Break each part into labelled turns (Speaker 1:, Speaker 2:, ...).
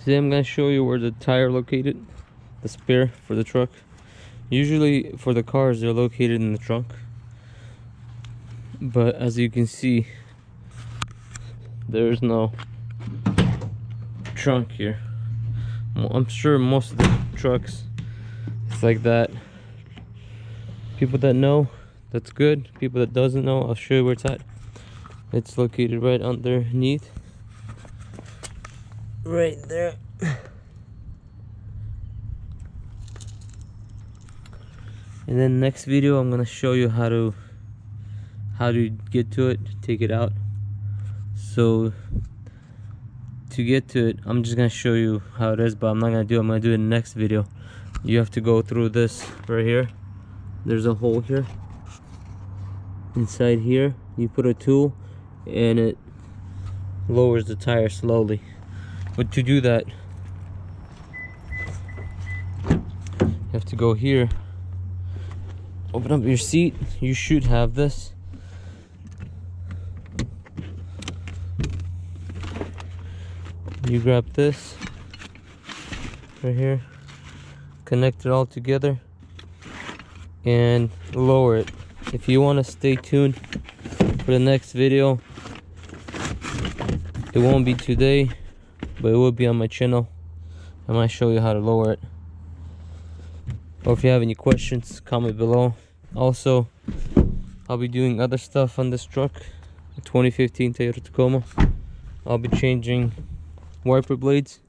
Speaker 1: Today I'm gonna show you where the tire located, the spare for the truck. Usually for the cars they're located in the trunk, but as you can see there's no trunk here. I'm sure most of the trucks it's like that. People that know, that's good. People that doesn't know, I'll show you where it's at. It's located right underneath, right there. And then next video I'm gonna show you how to get to it, take it out. So to get to it, I'm just gonna show you how it is, but I'm gonna do it in the next video. You have to go through this right here. There's a hole here. Inside here you put a tool and it lowers the tire slowly. But to do that you have to go here, open up your seat. You should have this. You grab this right here, connect it all together and lower it. If you want to stay tuned for the next video, it won't be today, but it will be on my channel. I might show you how to lower it. Or if you have any questions, comment below. Also, I'll be doing other stuff on this truck, the 2015 Toyota Tacoma. I'll be changing wiper blades,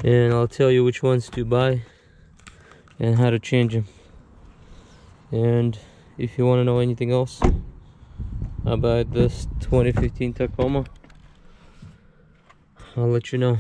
Speaker 1: and I'll tell you which ones to buy and how to change them. And if you want to know anything else about this 2015 Tacoma, I'll let you know.